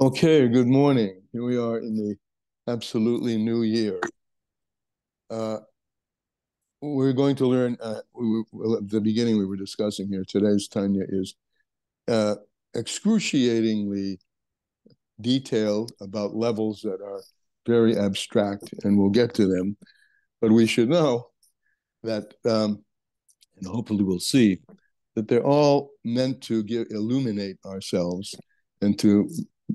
Okay, good morning. Here we are in the absolutely new year. Uh, we're going to learn, well, at the beginning we were discussing here, today's Tanya is uh, excruciatingly detailed about levels that are very abstract, and we'll get to them. But we should know that, and hopefully we'll see, that they're all meant to illuminate ourselves and to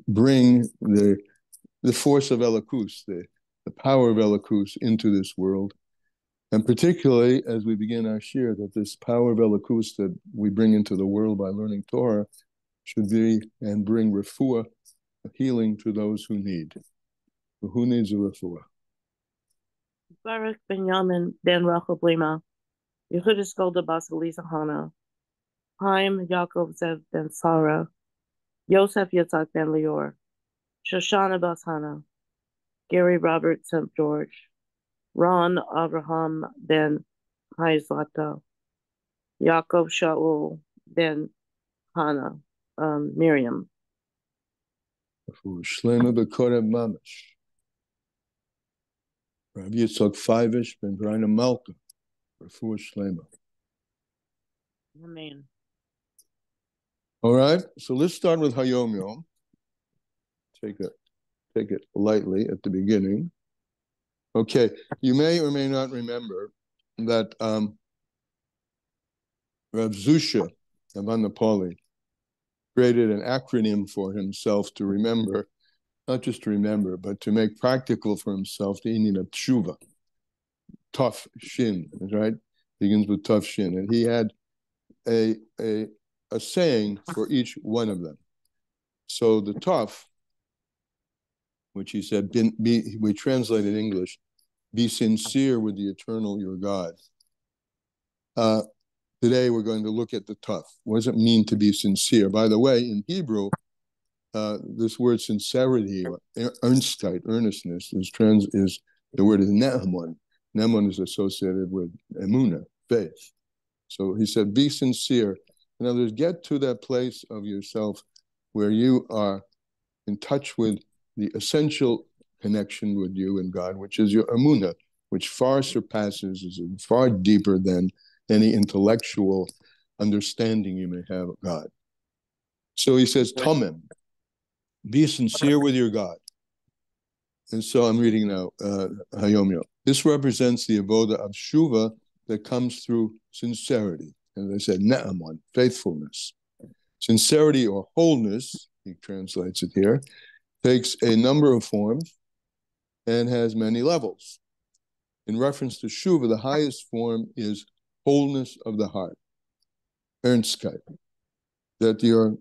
bring the force of Elikus, the power of Elikus into this world. And particularly as we begin our shir, that this power of Elikus that we bring into the world by learning Torah should be and bring refuah, healing to those who need. Who needs a refuah? Baruch Benjamin ben Rachel Blima, Yehudis Golda Bas Elisa Hana, Haim Yaakov Zev ben Sarah, Yosef Yitzhak ben Lior, Shoshana Bas Hana, Gary Robert St. George, Ron Avraham ben Haizlata, Yaakov Shaul ben Hana, Miriam. Shlema Bekorev Mamash. Rav Yitzhak Fivish ben Graina Malka. Refuah Shlema. Amen. All right, so let's start with Hayom Yom. Take it lightly at the beginning. Okay, you may or may not remember that Rav Zusha of Anapoli created an acronym for himself to remember, not just to remember, but to make practical for himself the meaning of tshuva. Taf Shin, right? Begins with Taf Shin. And he had a saying for each one of them. So the Taf, which he said, we translate in English, be sincere with the eternal your God. Today we're going to look at the Taf. What does it mean to be sincere? By the way, in Hebrew, this word sincerity, or earnestness, is the word is ne'emun. Ne'emun is associated with emunah, faith. So he said, be sincere. In other words, get to that place of yourself where you are in touch with the essential connection with you and God, which is your emunah, which far surpasses, is far deeper than any intellectual understanding you may have of God. So he says, Tomim, be sincere with your God. And so I'm reading now, Hayom Yom. This represents the avoda of Shuva that comes through sincerity. And they said, Ne'aman, faithfulness. Sincerity or wholeness, he translates it here, takes a number of forms and has many levels. In reference to Shuva, the highest form is wholeness of the heart, Ernstkeit, that you're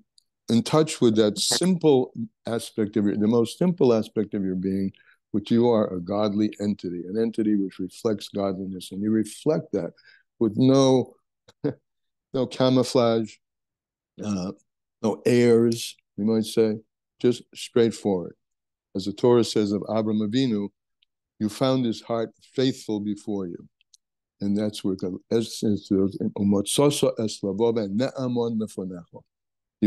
in touch with that simple aspect of the most simple aspect of your being, which you are a godly entity, an entity which reflects godliness, and you reflect that with no camouflage, no airs, you might say, just straightforward. As the Torah says of Abraham Avinu, you found his heart faithful before you. And that's where you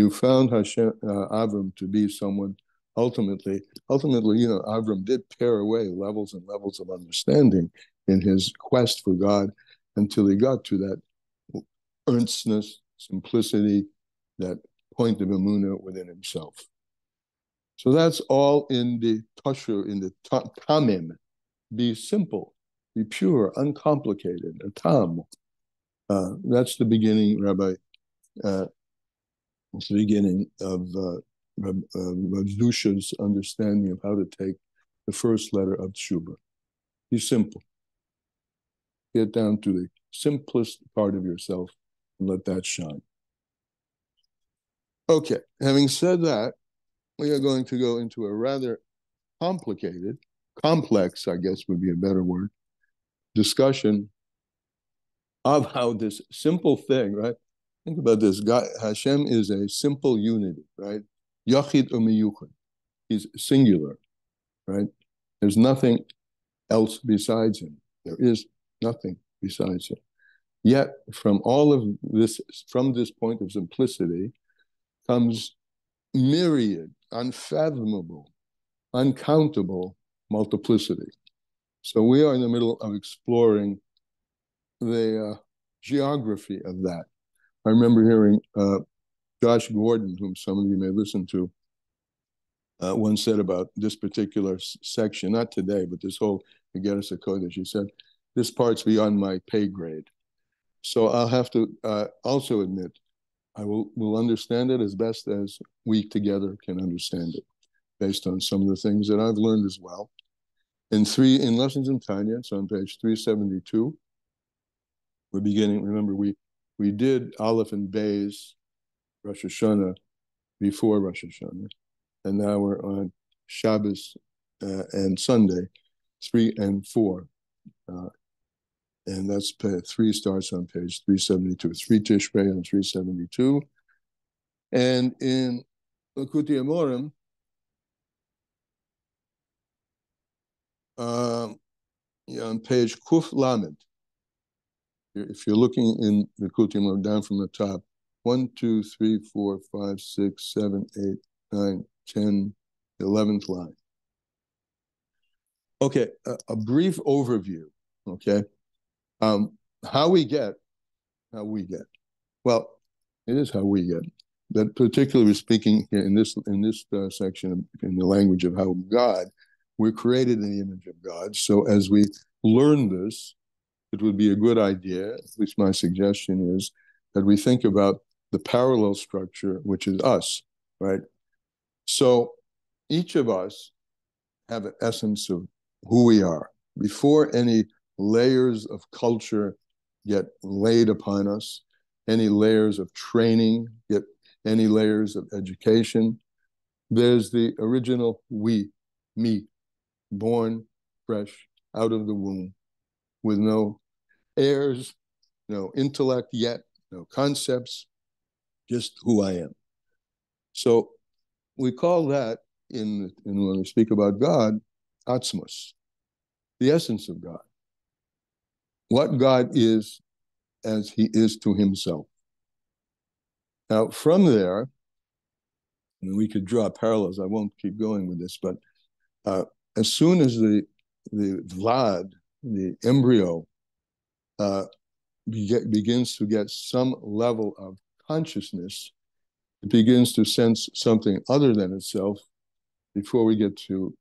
found Hashem, Avram to be someone ultimately, Avram did pare away levels and levels of understanding in his quest for God until he got to that earnestness, simplicity, that point of emunah within himself. So that's all in the Tashur, in the Tamim. Be simple, be pure, uncomplicated, a tam. That's the beginning, Rabbi. It's the beginning of Rav Zusha's understanding of how to take the first letter of Tshuva. Be simple. Get down to the simplest part of yourself and let that shine. Okay, having said that, we are going to go into a rather complicated, complex, I guess would be a better word, discussion of how this simple thing, right? Think about this. God, Hashem is a simple unity, right? Yachid umiyuchad. He's singular, right? There's nothing else besides him. There is nothing besides him. Yet, from all of this, from this point of simplicity, comes myriad, unfathomable, uncountable multiplicity. So we are in the middle of exploring the geography of that. I remember hearing Josh Gordon, whom some of you may listen to, once said about this particular section, not today, but this whole Geras HaKodesh, he said, this part's beyond my pay grade. So I'll have to also admit, I will understand it as best as we together can understand it, based on some of the things that I've learned as well. In Lessons in Tanya, it's on page 372. We're beginning, remember, we did Aleph and Beis, Rosh Hashanah, before Rosh Hashanah, and now we're on Shabbos and Sunday, 3 and 4. And that's 3 starts on page 372. 3 Tishrei on 372. And in Likutei Amorim, on page Kuf Lamed, if you're looking in the Likutei Amorim down from the top, 1, 2, 3, 4, 5, 6, 7, 8, 9, 10, 11th line. Okay, a brief overview, okay? How we get. Well, it is how we get. But particularly speaking in this section, in the language of how God, we're created in the image of God. So as we learn this, it would be a good idea, at least my suggestion is, that we think about the parallel structure, which is us, right? So each of us have an essence of who we are. Before any layers of culture get laid upon us, any layers of training, any layers of education, there's the original we, me, born fresh out of the womb with no heirs, no intellect yet, no concepts, just who I am. So we call that, in when we speak about God, atzmos, the essence of God. What God is as he is to himself. Now, from there, we could draw parallels. I won't keep going with this, but as soon as the Vlad, the embryo, begins to get some level of consciousness, it begins to sense something other than itself. Before we get to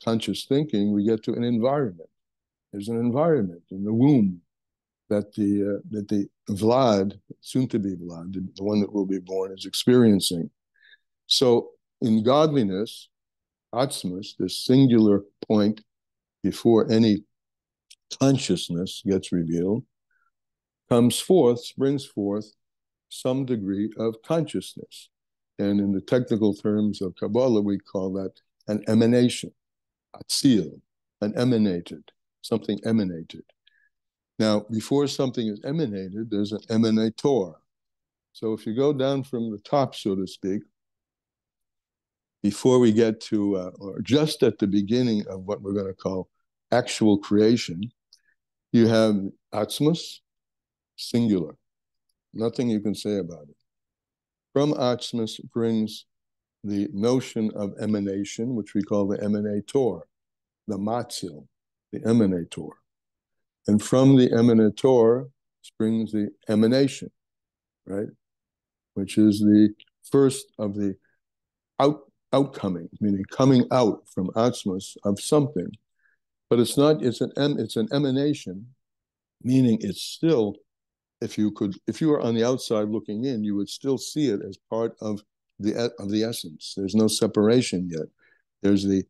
conscious thinking, we get to an environment. There's an environment in the womb that the Vlad, soon to be Vlad, the one that will be born, is experiencing. So in godliness, atzmos, this singular point before any consciousness gets revealed, springs forth some degree of consciousness. And in the technical terms of Kabbalah, we call that an emanation, atzil, an emanated, something emanated. Now, before something is emanated, there's an emanator. So if you go down from the top, so to speak, before we get to, or just at the beginning of what we're going to call actual creation, you have atzmos, singular. Nothing you can say about it. From atzmos brings the notion of emanation, which we call the emanator, the matzil, the emanator. And from the emanator springs the emanation, right? Which is the first of the outcoming, meaning coming out from atzmos of something. But it's not, it's an emanation, meaning it's still, if you were on the outside looking in, you would still see it as part of the essence. There's no separation yet. There's the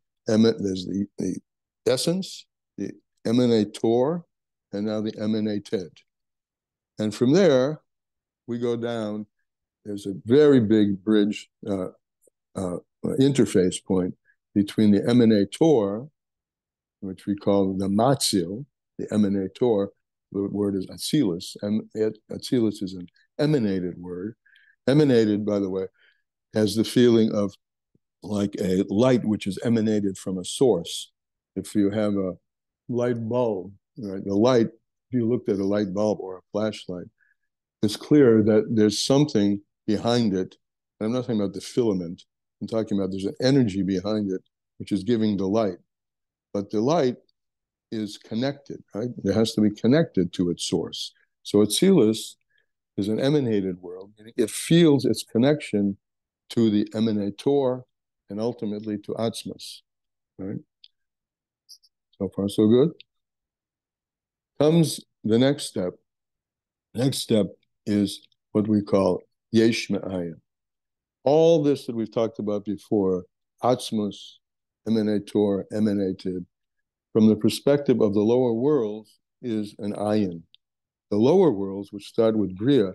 essence, the emanator, and now the emanated. And from there, we go down. There's a very big bridge, interface point between the emanator, which we call the matzil, the emanator. The word is atzilus, and atzilus is an emanated word. Emanated, by the way, has the feeling of like a light which is emanated from a source. If you have a light bulb, right, the light, if you looked at a light bulb or a flashlight, it's clear that there's something behind it And I'm not talking about the filament. I'm talking about there's an energy behind it, which is giving the light. But the light is connected, right? It has to be connected to its source. So Atzilus is an emanated world. It feels its connection to the emanator and ultimately to Atzmas, right? So far, so good. Comes the next step. Next step is what we call Yesh Me'ayin. All this that we've talked about before, Atzmus, emanator, emanated, from the perspective of the lower worlds, is an ayin. The lower worlds, which start with Bria,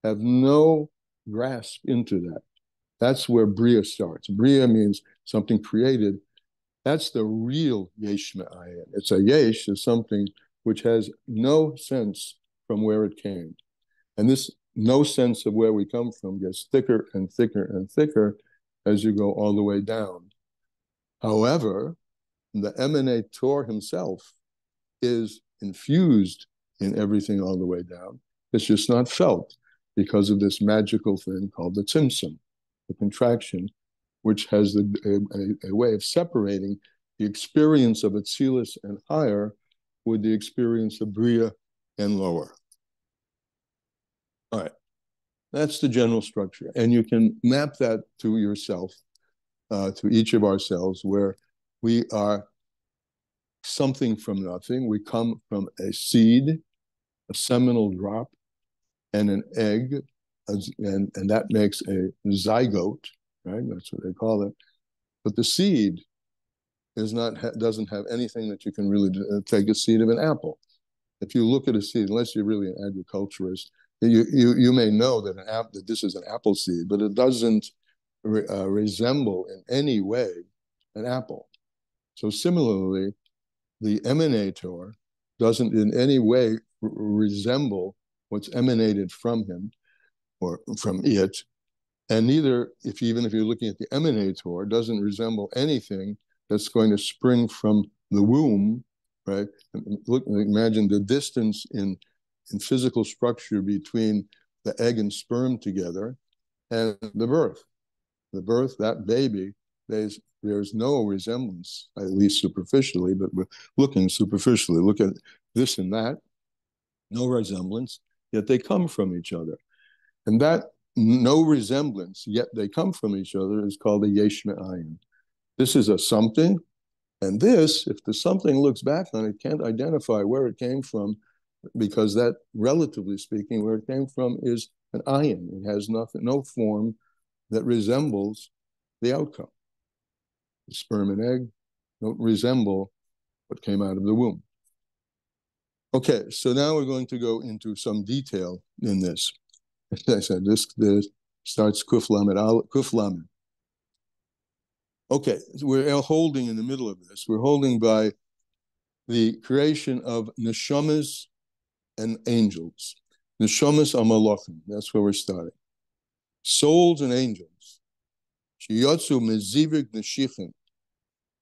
have no grasp into that. That's where Bria starts. Bria means something created. That's the real Yesh Me'ayin. It's a Yesh is something which has no sense from where it came. And this no sense of where we come from gets thicker and thicker and thicker as you go all the way down. However, the emanator himself is infused in everything all the way down. It's just not felt because of this magical thing called the tzimtzum, the contraction, which has a way of separating the experience of Atzilus and higher with the experience of Bria and lower. All right, that's the general structure. And you can map that to yourself, to each of ourselves, where we are something from nothing. We come from a seed, a seminal drop, and an egg, and that makes a zygote, right? That's what they call it. But the seed doesn't have anything that you can really take a seed of an apple. If you look at a seed, unless you're really an agriculturist, you may know that that this is an apple seed, but it doesn't resemble in any way an apple. So similarly, the emanator doesn't in any way resemble what's emanated from him or from it, and neither, even if you're looking at the emanator, doesn't resemble anything that's going to spring from the womb, right? Imagine the distance in physical structure between the egg and sperm together and the birth. The birth, that baby, there's no resemblance, at least superficially, but we're looking superficially. Look at this and that, no resemblance, yet they come from each other. And that no resemblance, yet they come from each other, is called a Yesh Me'ayin. This is a something, and this, if the something looks back on it, can't identify where it came from, because that, relatively speaking, where it came from is an ayin. It has nothing, no form that resembles the outcome. The sperm and egg don't resemble what came out of the womb. Okay, so now we're going to go into some detail in this. As I said, this starts Kuf Lamed. Okay, so we're holding in the middle of this. We're holding by the creation of neshamas and angels. Neshamas amalachim. That's where we're starting. Souls and angels. Shiyotzu mezivik neshichim,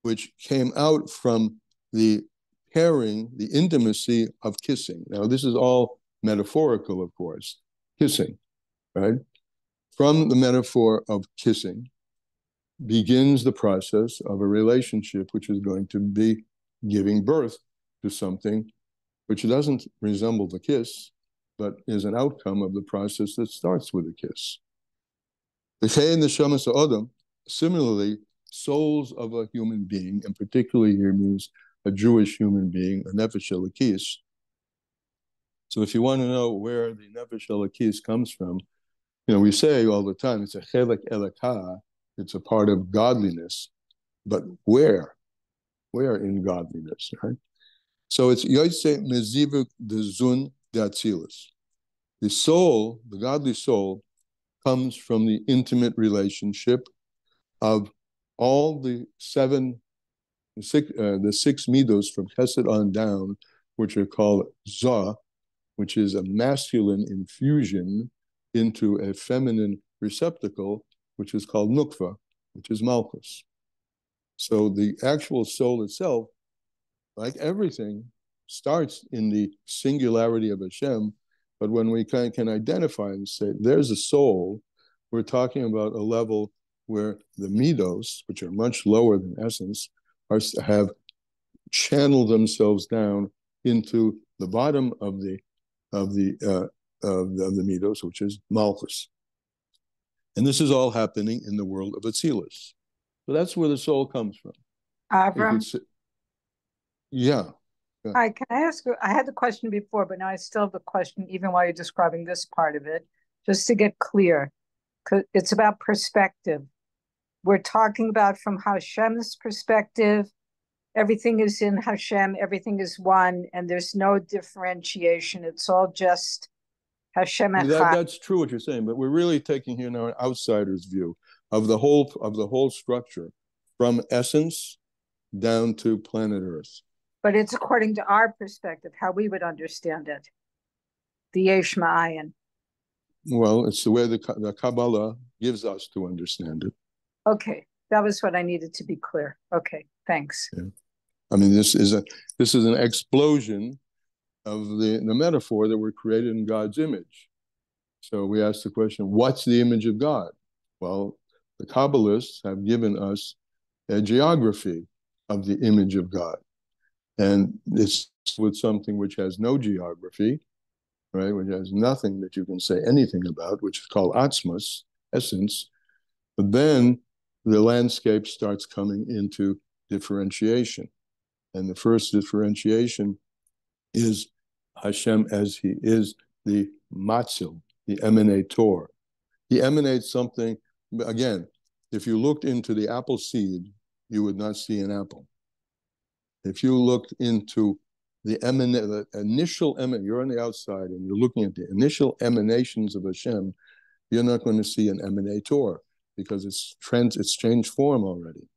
which came out from the pairing, the intimacy of kissing. Now, this is all metaphorical, of course. Kissing, right? From the metaphor of kissing begins the process of a relationship which is going to be giving birth to something which doesn't resemble the kiss, but is an outcome of the process that starts with a kiss. Similarly, souls of a human being, and particularly here means a Jewish human being, a nefesh elokis. So if you want to know where the nefesh elokis comes from, we say all the time, it's a chelek elokah, it's a part of godliness, but where? Where in godliness, right? So it's Yotze Mezivuk Dezun Datzilus. The soul, the godly soul, comes from the intimate relationship of all the six midos from Chesed on down, which are called Zah, which is a masculine infusion into a feminine receptacle, which is called Nukva, which is Malchus. So the actual soul itself, like everything, starts in the singularity of Hashem, but when we can identify and say, there's a soul we're talking about a level where the midos, which are much lower than essence, have channeled themselves down into the bottom of the midos, which is malchus. And this is all happening in the world of Atzilus. So that's where the soul comes from. Avram? Yeah. Hi, can I ask you, I had the question before, but now I still have the question, even while you're describing this part of it, just to get clear. It's about perspective. We're talking about from Hashem's perspective, everything is in Hashem, everything is one, and there's no differentiation. It's all just Hashem Echad. That's true what you're saying, but we're really taking here now an outsider's view of the whole structure, from essence down to planet Earth. But it's according to our perspective, how we would understand it. The Yesh Ma'ayin. Well, it's the way the Kabbalah gives us to understand it. Okay, that was what I needed to be clear. Okay, thanks. Yeah. I mean, this is an explosion of the metaphor that we're created in God's image. So we ask the question, what's the image of God? Well, the Kabbalists have given us a geography of the image of God. And it's with something which has no geography, right, which has nothing that you can say anything about, which is called Atzmos, essence. But then the landscape starts coming into differentiation. And the first differentiation is Hashem as he is the Matzil, the emanator. He emanates something, again, if you looked into the apple seed, you would not see an apple. If you looked into the initial emanation, you're on the outside and you're looking at the initial emanations of Hashem, you're not going to see an emanator because it's changed form already.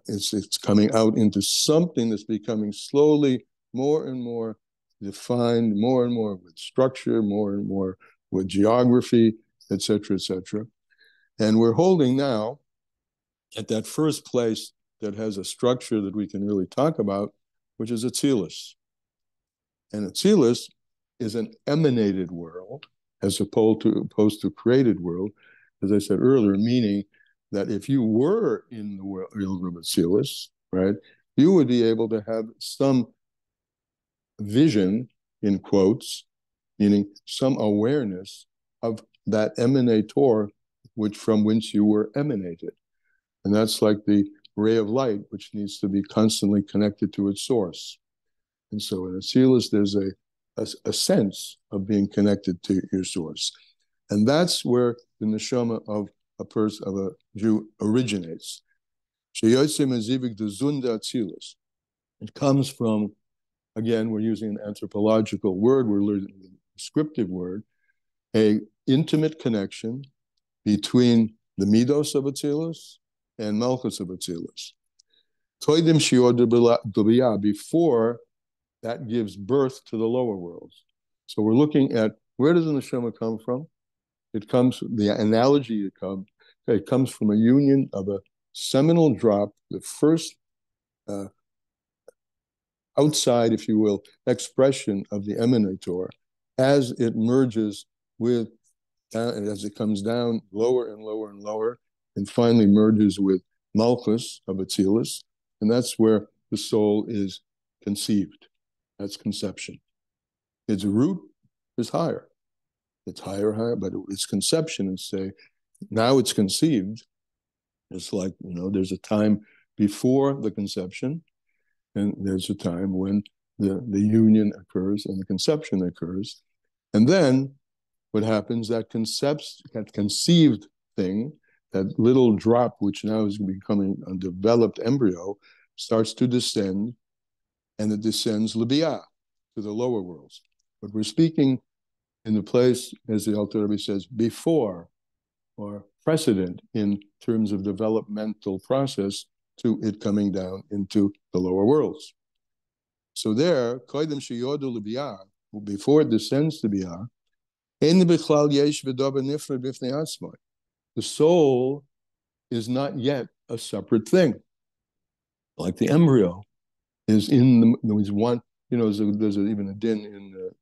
It's coming out into something that's becoming slowly more and more defined, more and more with structure, more and more with geography, etc., etc. And we're holding now at that first place that has a structure that we can really talk about, which is Atzilus. And Atzilus is an emanated world as opposed to created world, as I said earlier, meaning that if you were in the world of Atzilus, right, you would be able to have some vision, in quotes, meaning some awareness of that emanator from which you were emanated. And that's like the ray of light, which needs to be constantly connected to its source. And so in Atzilus, there's a sense of being connected to your source. And that's where the neshama of a Jew originates. It comes from, again, we're using an anthropological word, we're learning a descriptive word, a intimate connection between the midos of Atzilus and malchus of Atzilus. Before that gives birth to the lower worlds. So we're looking at, where does the neshama come from? It comes, the analogy it comes from a union of a seminal drop, the first outside, if you will, expression of the emanator as it merges with, and as it comes down lower and lower and lower, and finally merges with malchus of Atzilus, and that's where the soul is conceived. That's conception. Its root is higher. It's higher, but its conception is, say, now it's conceived. It's like, there's a time before the conception, and there's a time when the union occurs and the conception occurs. And then what happens, that conceived thing, that little drop, which now is becoming a developed embryo, starts to descend, and it descends libiyah, to the lower worlds. But we're speaking in the place, as the Alter Rebbe says, before or precedent in terms of developmental process to it coming down into the lower worlds. So there, koydem sheyodu libiyah, before it descends to biyah, the soul is not yet a separate thing. Like the embryo is there's one, there's even a din in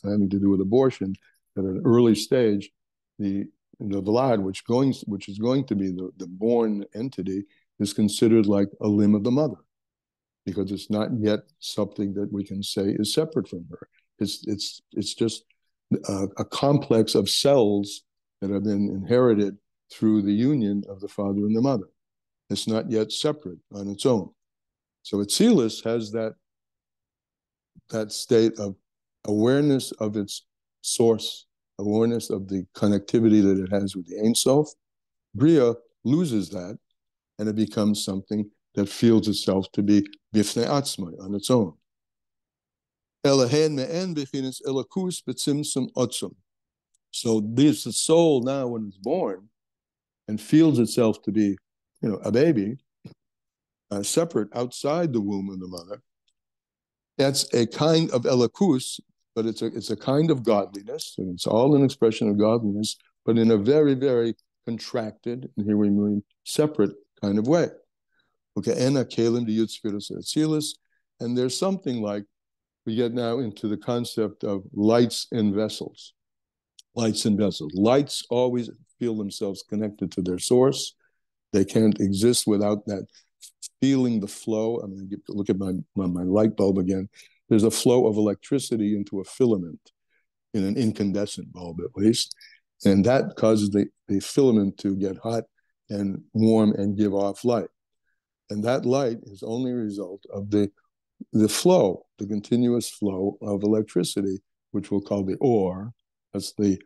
having to do with abortion, at an early stage, the the Vlad, which is going to be the born entity, is considered like a limb of the mother, because it's not yet something that we can say is separate from her. It's just a complex of cells that have been inherited through the union of the father and the mother. It's not yet separate on its own. So Atzilus has that state of awareness of its source, awareness of the connectivity that it has with the Ein Sof. Bria loses that, and it becomes something that feels itself to be bifnei atzmai, on its own. So this the soul now, when it's born and feels itself to be, a baby, separate outside the womb of the mother. That's a kind of elakus, but it's a kind of godliness, and it's all an expression of godliness, but in a very, very contracted, and here we mean separate kind of way. Okay, ena kelim the yutzfiras atzilis, and there's something like, we get now into the concept of lights in vessels. Lights in vessels. Lights always feel themselves connected to their source. They can't exist without that feeling the flow. I mean, look at my light bulb again. There's a flow of electricity into a filament, in an incandescent bulb at least, and that causes the filament to get hot and warm and give off light. And that light is only a result of the flow, the continuous flow of electricity, which we'll call the or. That's the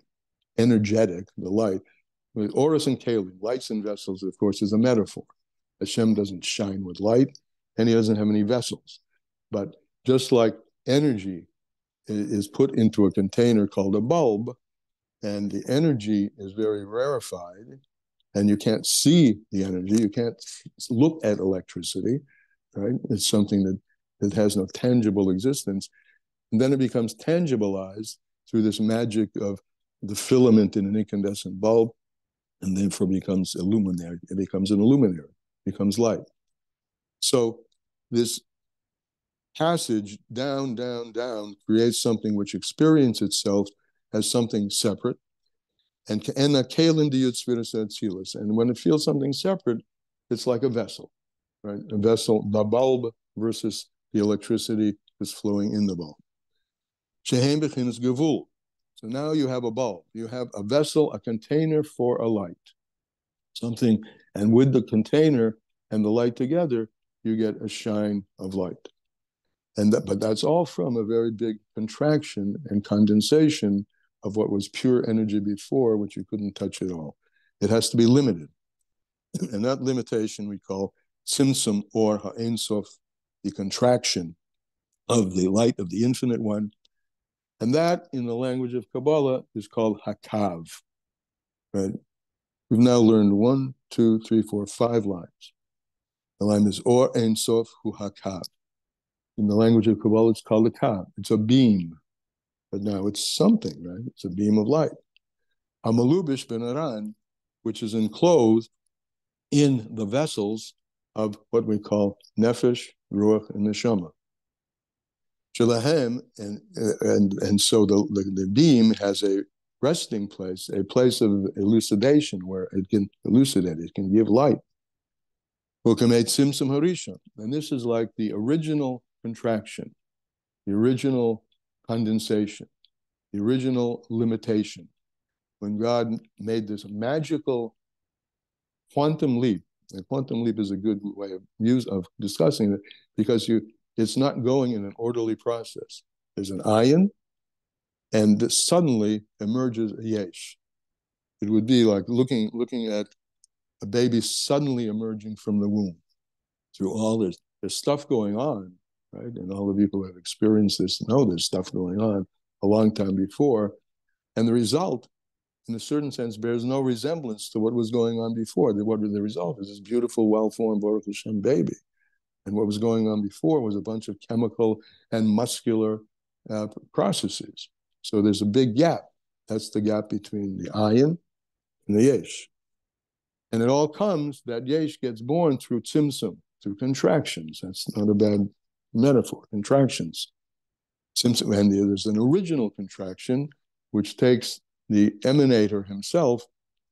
energetic, the light. With oros and kalim, lights and vessels, of course, is a metaphor. Hashem doesn't shine with light, and he doesn't have any vessels. But just like energy is put into a container called a bulb, and the energy is very rarefied, and you can't see the energy, you can't look at electricity, right? It's something that has no tangible existence. And then it becomes tangibilized through this magic of the filament in an incandescent bulb, and therefore becomes illuminary. It becomes an illuminary, becomes light. So this passage down, down, down creates something which experiences itself as something separate. And when it feels something separate, it's like a vessel, right? A vessel, the bulb versus the electricity that's flowing in the bulb. So now you have a bulb, you have a vessel, a container for a light, something, and with the container and the light together, you get a shine of light. But that's all from a very big contraction and condensation of what was pure energy before, which you couldn't touch at all. It has to be limited. And that limitation we call tzimtzum, or ha'ein sof, the contraction of the light of the infinite one. And that, in the language of Kabbalah, is called hakav. Right? We've now learned 1, 2, 3, 4, 5 lines. The line is or ein sof hu hakav. In the language of Kabbalah, it's called a kav. It's a beam. But now it's something, right? It's a beam of light. Hamalubish ben Aran, which is enclosed in the vessels of what we call nefesh, ruach, and neshama. Shalahem, and so the beam has a resting place, a place of elucidation where it can elucidate, it can give light. And this is like the original contraction, the original condensation, the original limitation. When God made this magical quantum leap, and quantum leap is a good way of discussing it, because it's not going in an orderly process. There's an ayin, and suddenly emerges a yesh. It would be like looking at a baby suddenly emerging from the womb. Through all this, there's stuff going on, right? And all the people who have experienced this know there's stuff going on a long time before. And the result, in a certain sense, bears no resemblance to what was going on before. The result is this beautiful, well-formed Baruch Hashem baby. And what was going on before was a bunch of chemical and muscular processes. So there's a big gap. That's the gap between the ayin and the yesh. And it all comes, that yesh gets born through tzimtzum, through contractions. That's not a bad metaphor, contractions. Tzimtzum, and there's an original contraction, which takes the emanator himself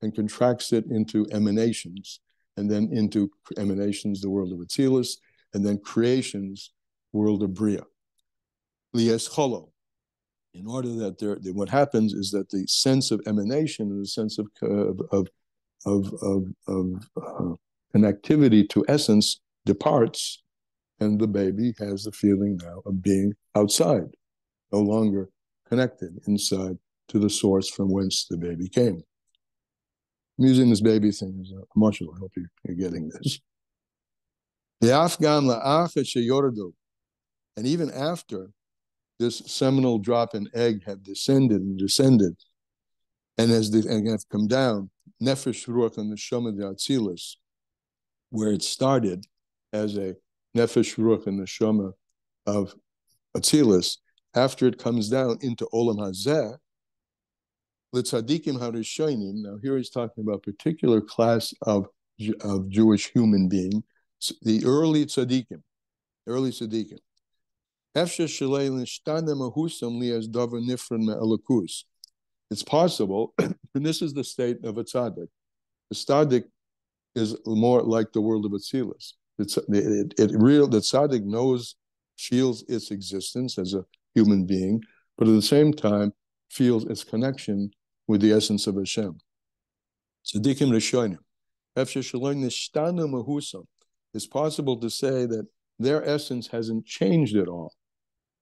and contracts it into emanations, and then into emanations, the world of Atzilus, and then creations, world of Bria. Lies cholo. In order that what happens is that the sense of emanation and the sense of connectivity to essence departs, and the baby has the feeling now of being outside, no longer connected inside to the source from whence the baby came. I'm using this baby thing as emotional. I hope you're getting this. And even after this seminal drop in egg have descended, and have come down, nefesh ruach and neshama de Atzilus, where it started as a nefesh ruach and neshama of Atzilus, after it comes down into Olam Hazeh, l'tzadikim harishonim. Now here he's talking about a particular class of Jewish human being, the early tzadikim. It's possible, and this is the state of a tzaddik. The tzaddik is more like the world of Atzilus. The tzaddik feels its existence as a human being, but at the same time feels its connection with the essence of Hashem. Tzaddikim Rishonim. It's possible to say that their essence hasn't changed at all.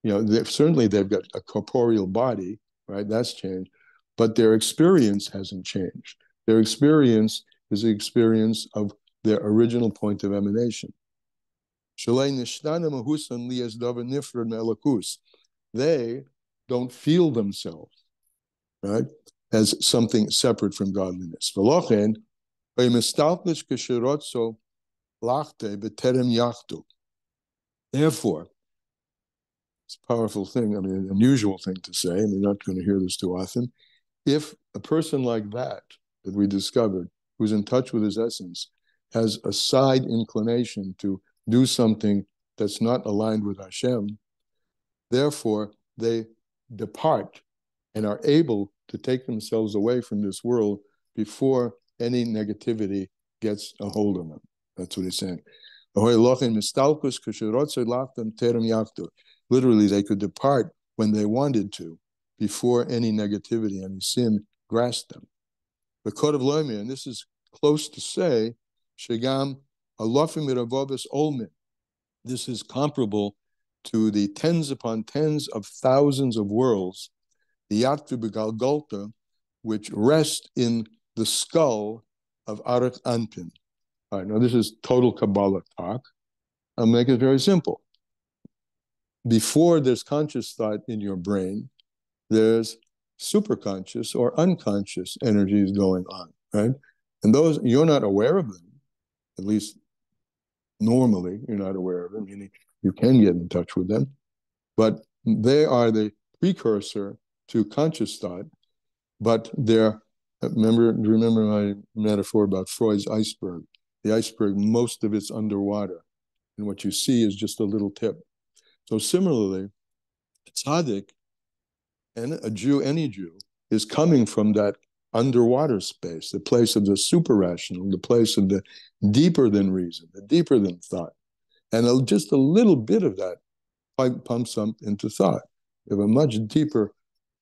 Certainly they've got a corporeal body, right? That's changed. But their experience hasn't changed. Their experience is the experience of their original point of emanation. They don't feel themselves, right, as something separate from godliness. Therefore, it's a powerful thing, an unusual thing to say, and you're not going to hear this too often. If a person like that we discovered, who's in touch with his essence, has a side inclination to do something that's not aligned with Hashem, therefore they depart and are able to take themselves away from this world before any negativity gets a hold of them. That's what he's saying. Literally, they could depart when they wanted to, before any negativity, any sin grasped them. The code of Loimir, and this is close to say, Shegam alofim iravovis olmin. This is comparable to the tens upon tens of thousands of worlds, the Yatvu Begalgolta, which rest in the skull of Arach Anpin. All right, now this is total Kabbalah talk. I'll make it very simple. Before there's conscious thought in your brain, there's superconscious or unconscious energies going on, right? And those, you're not aware of them, at least normally you're not aware of them, meaning you can get in touch with them, but they are the precursor to conscious thought, but they're, remember my metaphor about Freud's iceberg. The iceberg, most of it's underwater, and what you see is just a little tip. So similarly, a tzaddik and a Jew, any Jew, is coming from that underwater space, the place of the super-rational, the place of the deeper than reason, the deeper than thought. And just a little bit of that pumps up into thought. We have a much deeper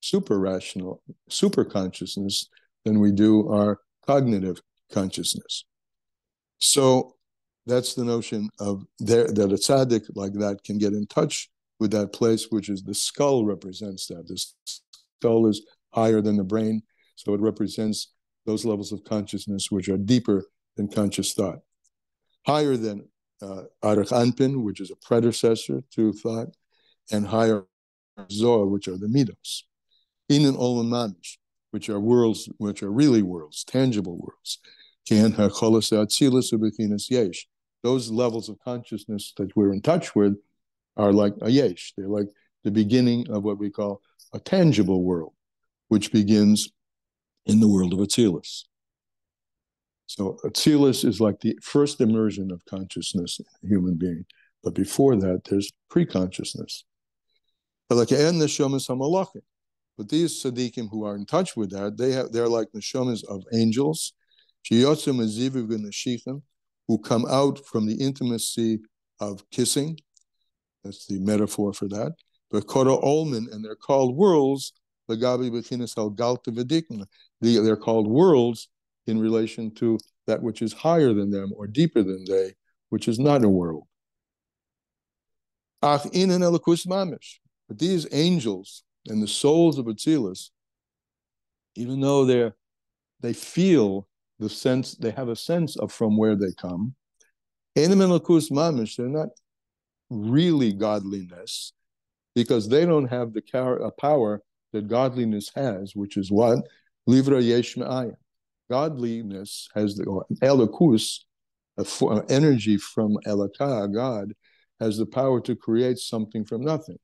super-rational, super-consciousness than we do our cognitive consciousness. So that's the notion of that a tzaddik like that can get in touch with that place, which is the skull represents that. The skull is higher than the brain, so it represents those levels of consciousness which are deeper than conscious thought. Higher than Arach Anpin, which is a predecessor to thought, and higher Zohar, which are the midos. Inan Olam Mamish, which are worlds, which are really worlds, tangible worlds. Those levels of consciousness that we're in touch with are like a yesh. They're like the beginning of what we call a tangible world, which begins in the world of Atzilus. So Atzilus is like the first immersion of consciousness in a human being. But before that, there's pre-consciousness. But these tzaddikim who are in touch with that, they're like neshamas of angels, who come out from the intimacy of kissing. That's the metaphor for that. But kora olmin, and they're called worlds. They're called worlds in relation to that which is higher than them or deeper than they, which is not a world. But these angels and the souls of Atzilus, even though they feel the sense, they have a sense of from where they come, they're not really godliness, because they don't have the power that godliness has, which is what? Livra yesh me'ayin. Godliness has or elokus, energy from elakah, God, has the power to create something from nothing.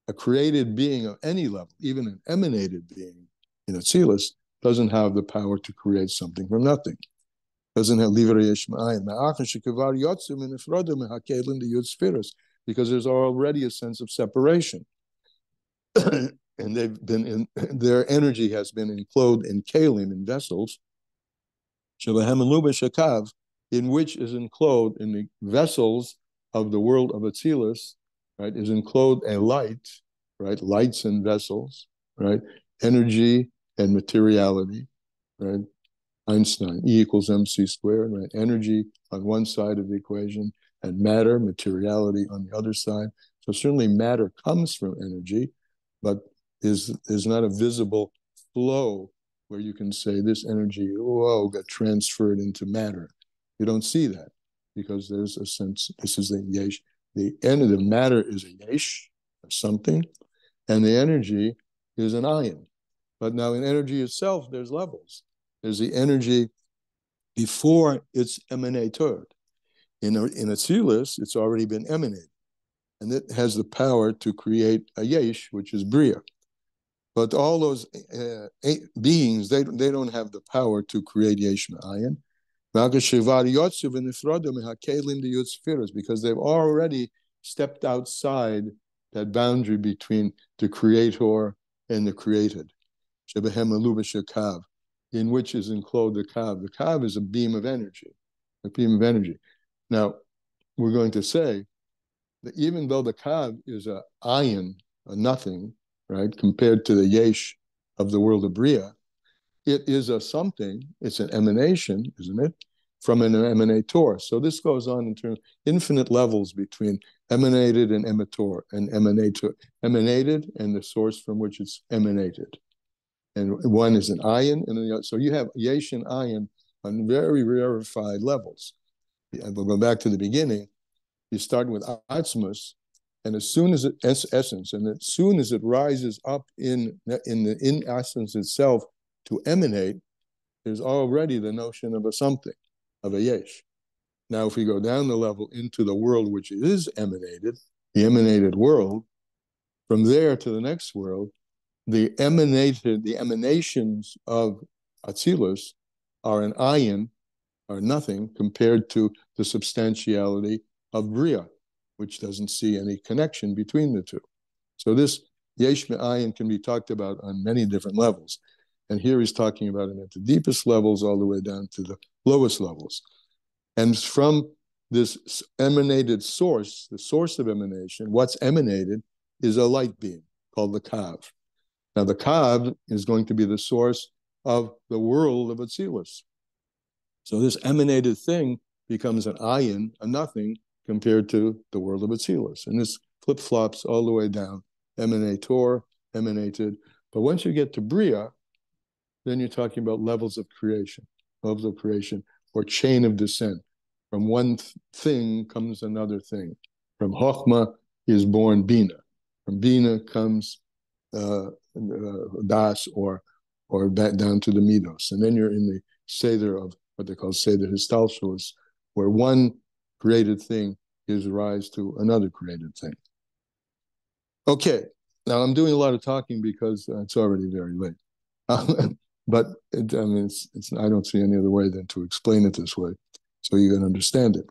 A created being of any level, even an emanated being in Atzilus, doesn't have the power to create something from nothing. Doesn't have livra yesh me'ayin. Because there's already a sense of separation. And they've been their energy has been enclosed in kalim, in vessels, in which is enclosed in the vessels of the world of Atzilus, right, is enclosed a light, right, lights and vessels, right, energy and materiality, right, Einstein, E equals mc squared, right, energy on one side of the equation and matter, materiality on the other side. So certainly matter comes from energy, but is not a visible flow where you can say this energy, got transferred into matter. You don't see that because there's a sense, this is the yesh. The end of the matter is a yesh, or something, and the energy is an ayin. But now in energy itself, there's levels. There's the energy before it's emanated. In Atzilus, it's already been emanated, and it has the power to create a yesh, which is bria. But all those beings, they don't have the power to create yesh me'ayin, because they've already stepped outside that boundary between the creator and the created, in which is enclosed the kav. The kav is a beam of energy, Now, we're going to say that even though the kav is a ayin, a nothing, right, compared to the yesh of the world of bria, it is a something, it's an emanation, isn't it, from an emanator. So this goes on in terms of infinite levels between emanated and emator, and emanator, emanated and the source from which it's emanated. And one is an ayin, and the other. So you have yesh and ayin on very rarefied levels. And we'll go back to the beginning. You start with atzmus, and as soon as essence, and as soon as it rises up in essence itself to emanate, there's already the notion of a something, of a yesh. Now, if we go down the level into the world which is emanated, the emanated world, from there to the next world, the emanations of Atzilus are an ayin, are nothing, compared to the substantiality of Bria, which doesn't see any connection between the two. So this yesh me'ayin can be talked about on many different levels. And here he's talking about it at the deepest levels all the way down to the lowest levels. And from this emanated source, the source of emanation, what's emanated is a light beam called the kav. Now the kav is going to be the source of the world of Atzilus. So this emanated thing becomes an ayin, a nothing, compared to the world of Atzilus. And this flip-flops all the way down, emanator, emanated. But once you get to Bria, then you're talking about levels of creation, or chain of descent. From one thing comes another thing. From Chokhmah is born Bina. From Bina comes Das, or back down to the Midos. And then you're in the Seder of what they call Seder Histalshalis, where one created thing gives rise to another created thing. Okay, now I'm doing a lot of talking because it's already very late. But I don't see any other way than to explain it this way, so you can understand it.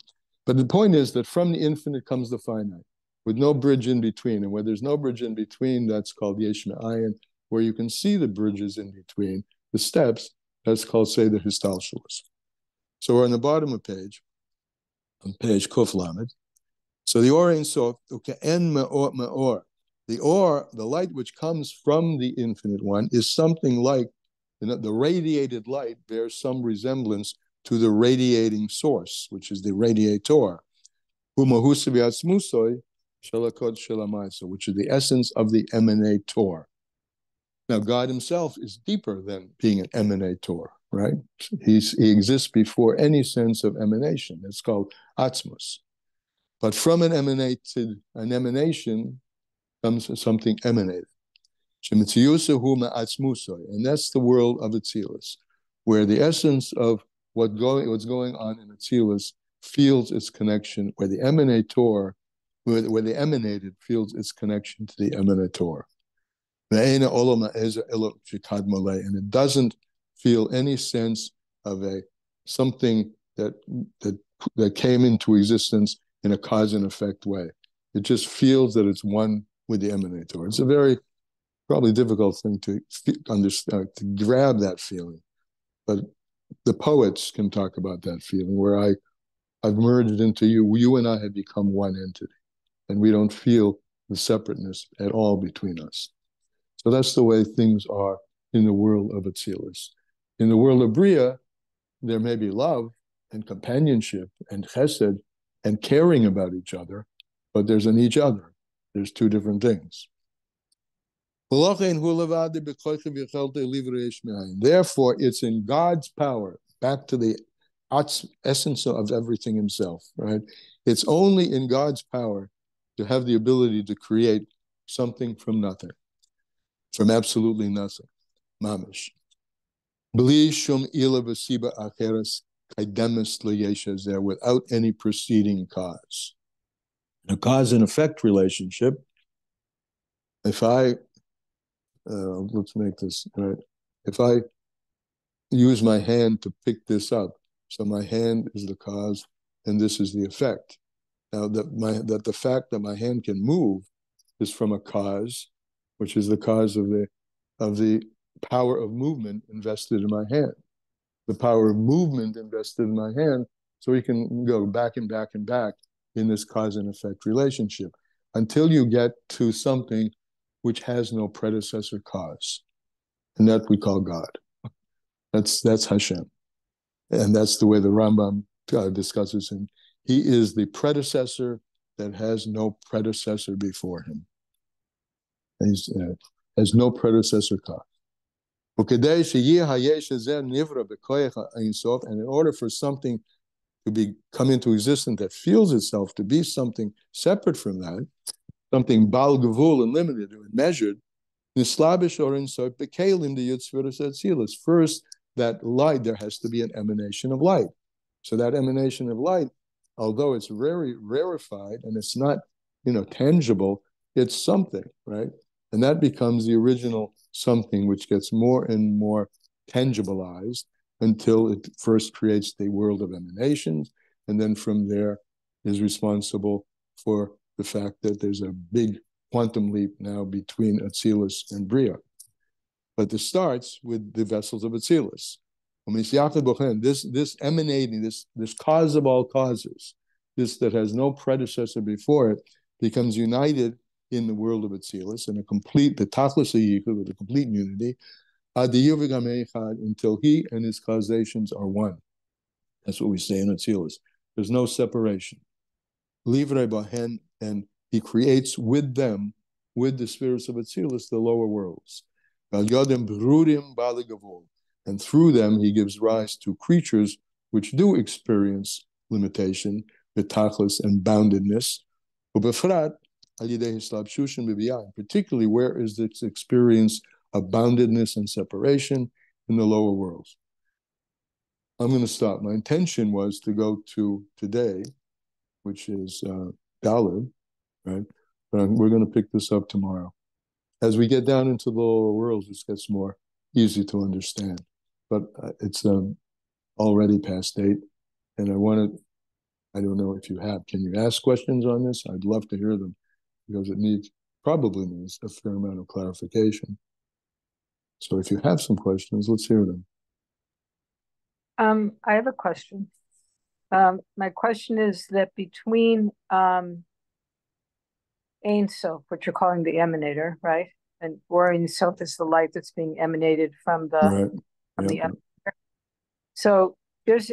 But the point is that from the infinite comes the finite, with no bridge in between. And where there's no bridge in between, that's called yesh me'ayin. where you can see the bridges in between the steps. That's called, say, the histalshalis. So we're on the bottom of page, on page Kuf Lamed. So the Or Ein Sof, uke'en me'or me'or. The Or, the light which comes from the Infinite One, is something like, the radiated light bears some resemblance to the radiating source, which is the radiator, which is the essence of the emanator. Now, God himself is deeper than being an emanator, right? He exists before any sense of emanation. It's called atzmus. But from an emanation comes something emanated. And that's the world of Atzilus, where the essence of what's going on in Atzilus feels its connection, where the emanator, where the emanated feels its connection to the emanator. And it doesn't feel any sense of something that came into existence in a cause and effect way. It just feels that it's one with the emanator. It's a very probably difficult thing to understand, to grab that feeling. But the poets can talk about that feeling where I've merged into you. You and I have become one entity, and we don't feel the separateness at all between us. So that's the way things are in the world of Atzilus. In the world of Bria, there may be love and companionship and chesed and caring about each other, but there's an each other. There's two different things. Therefore, it's in God's power, back to the essence of everything himself, right? It's only in God's power to have the ability to create something from nothing, from absolutely nothing, mamish. Without any preceding cause. In a cause and effect relationship, if let's make this right. If I use my hand to pick this up, so my hand is the cause, and this is the effect. Now that the fact that my hand can move is from a cause, which is the cause of the power of movement invested in my hand. The power of movement invested in my hand, so we can go back and back and back in this cause and effect relationship until you get to something which has no predecessor cause, and that we call God. That's Hashem, and that's the way the Rambam discusses him. He is the predecessor that has no predecessor before him. He has no predecessor cause. And in order for something to come into existence that feels itself to be something separate from that, something bal gevul and limited and measured, first, that light, there has to be an emanation of light. So that emanation of light, although it's very rarefied and it's not, tangible, it's something, right? And that becomes the original something, which gets more and more tangibilized until it first creates the world of emanations, and then from there is responsible for the fact that there's a big quantum leap now between Atzilus and Bria. But this starts with the vessels of Atzilus. This emanating, this cause of all causes, this that has no predecessor before it, becomes united in the world of Atzilus, and the Tachlis Yichud, with a complete unity, until he and his causations are one. That's what we say in Atzilus. There's no separation. Livrei Bahen, and he creates with them, with the spirits of Atzilus, the lower worlds. And through them, he gives rise to creatures which do experience limitation, betachlis, and boundedness. Particularly, where is this experience of boundedness and separation? In the lower worlds. I'm going to stop. My intention was to go to today, which is Daled, right? But we're going to pick this up tomorrow. As we get down into the lower worlds, it gets more easy to understand. But it's already past 8, and I don't know if you have. Can you ask questions on this? I'd love to hear them, because it probably needs a fair amount of clarification. So if you have some questions, let's hear them. I have a question. My question is that between Ein Sof, what you're calling the emanator, right? And or Ein Sof is the light that's being emanated from the Right. from the Yep. emanator. So there's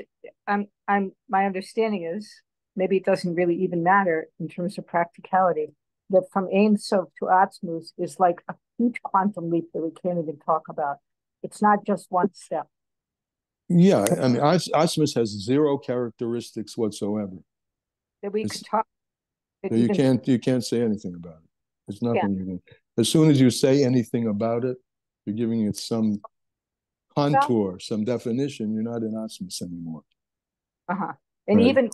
my understanding is maybe it doesn't really even matter in terms of practicality, that from Ein Sof to Atzmus is like a huge quantum leap that we can't even talk about. It's not just one step. Yeah, I mean, Asmus has zero characteristics whatsoever. That we could talk. So you can't say anything about it. There's nothing you can. As soon as you say anything about it, you're giving it some contour, some definition. You're not in Asmus anymore. And Right. even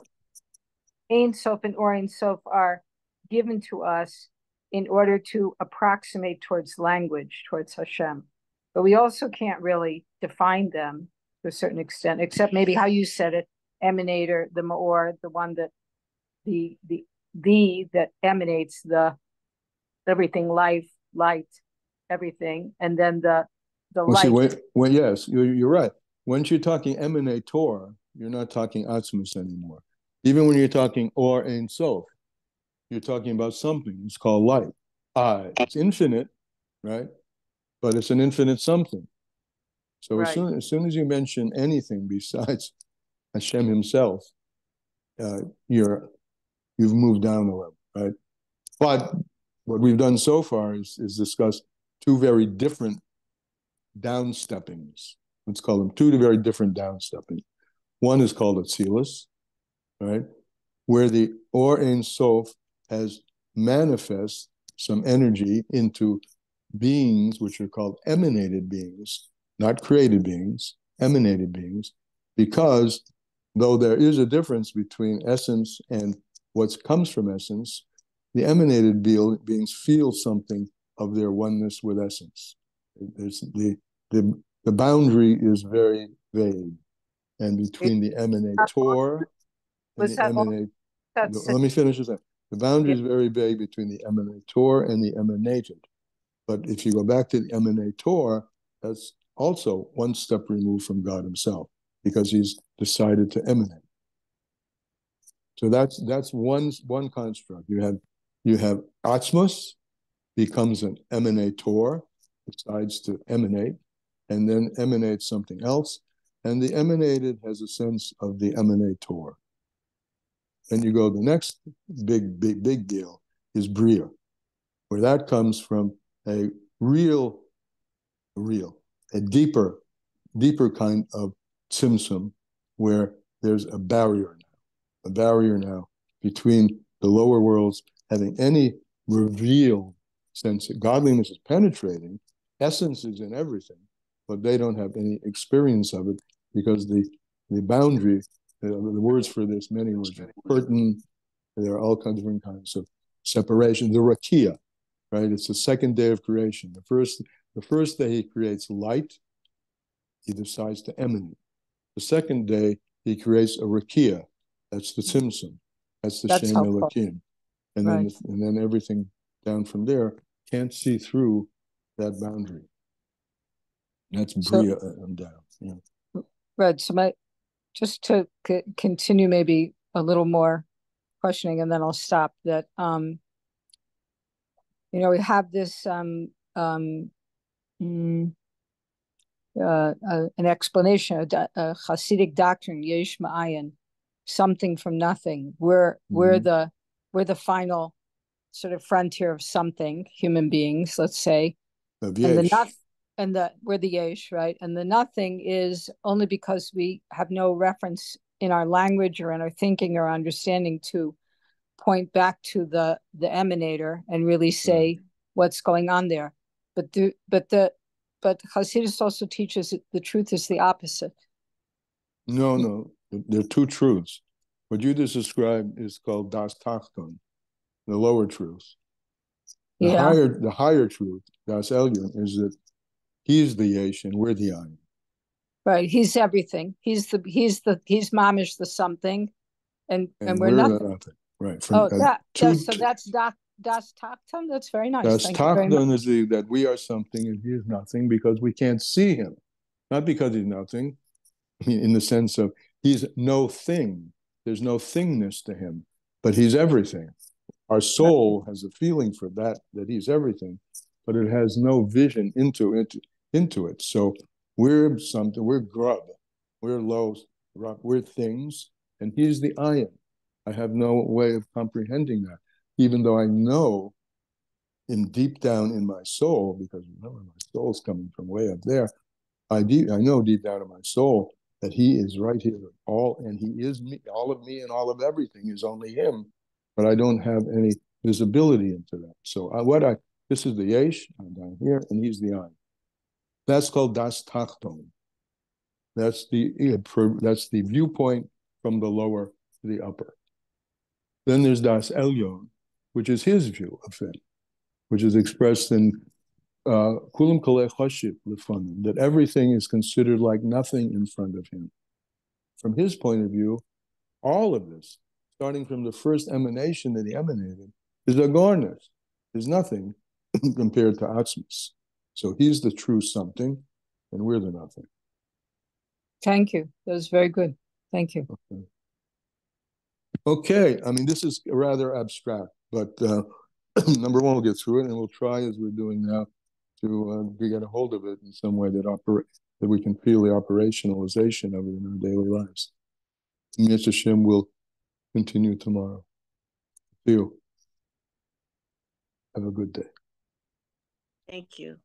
Ein Sof and Or Ein Sof are given to us in order to approximate towards language, towards Hashem. But we also can't really define them to a certain extent, except maybe how you said it, emanator, the Ma'or, the one that the that emanates the everything, life, light, everything, and then the light. See, yes, you're right. Once you're talking emanator, you're not talking Atzmus anymore. Even when you're talking Or Ein Sof, you're talking about something. It's called light. It's infinite, right? But it's an infinite something. So right. as soon as you mention anything besides Hashem himself, you've moved down a level, right? But what we've done so far is discuss two very different downsteppings. Let's call them two very different downsteppings. One is called Atzilus, right? Where the Or Ein Sof has manifest some energy into beings, which are called emanated beings, not created beings, emanated beings, because though there is a difference between essence and what comes from essence, the emanated beings feel something of their oneness with essence. The boundary is very vague, and between the emanator and the emanate. Let me finish this. The boundary is very vague between the emanator and the emanated. But if you go back to the emanator, that's also one step removed from God himself, because he's decided to emanate. So that's one construct. You have Atzmus becomes an emanator, decides to emanate, and then emanates something else, and the emanated has a sense of the emanator. Then you go, the next big deal is Bria, where that comes from a deeper kind of tzimtzum, where there's a barrier now between the lower worlds having any revealed sense that godliness is penetrating, essence is in everything, but they don't have any experience of it, because the boundary, the words for this, many words, curtain, there are all kinds of different kinds of separation. The rakia, right? It's the second day of creation. The first day he creates light, he decides to emanate. The second day he creates a rakia, that's the tzimtzum, that's the Shem Elokim, and then everything down from there can't see through that boundary. That's Bria and down. Yeah. Right. So just to continue, maybe a little more questioning, and then I'll stop. That we have this an explanation, a Hasidic doctrine, Yesh Ma'ayin, something from nothing. We're the final sort of frontier of something, human beings, let's say, and we're the Yesh, right? And the nothing is only because we have no reference in our language or in our thinking or understanding to point back to the emanator and really say what's going on there. But Hasidus also teaches that the truth is the opposite. No, there are two truths. What you just described is called Das Tachton, the lower truth. The higher truth, Das Elyon, is that he's the Yesh and we're the Ayin. Right, he's everything. He's mamish the something, and we're nothing. Right. So that's Das Taktam, that's very nice. Das Thank you very much. Taktam is that we are something and he is nothing because we can't see him. Not because he's nothing, in the sense of he's no thing. There's no thingness to him, but he's everything. Our soul has a feeling for that he's everything, but it has no vision into it. So we're something, we're grub, we're low, we're things, and he's the ion. I have no way of comprehending that, even though I know in deep down in my soul, because remember, my soul's coming from way up there. I know deep down in my soul that he is right here, and he is me, all of me and all of everything is only him, but I don't have any visibility into that. So this is the yesh, I'm down here, and he's the ayin. That's called das tachton. That's the viewpoint from the lower to the upper. Then there's das elyon, which is his view of it, which is expressed in kulam kolei choshiv lefanim, that everything is considered like nothing in front of him. From his point of view, all of this, starting from the first emanation that he emanated, is agornus, is nothing compared to Atzmus. So he's the true something, and we're the nothing. Thank you. That was very good. Thank you. Okay. I mean, this is rather abstract, but number one, we'll get through it, and we'll try, as we're doing now, to get a hold of it in some way that we can feel the operationalization of it in our daily lives. Mr. Hashem will continue tomorrow. See you. Have a good day. Thank you.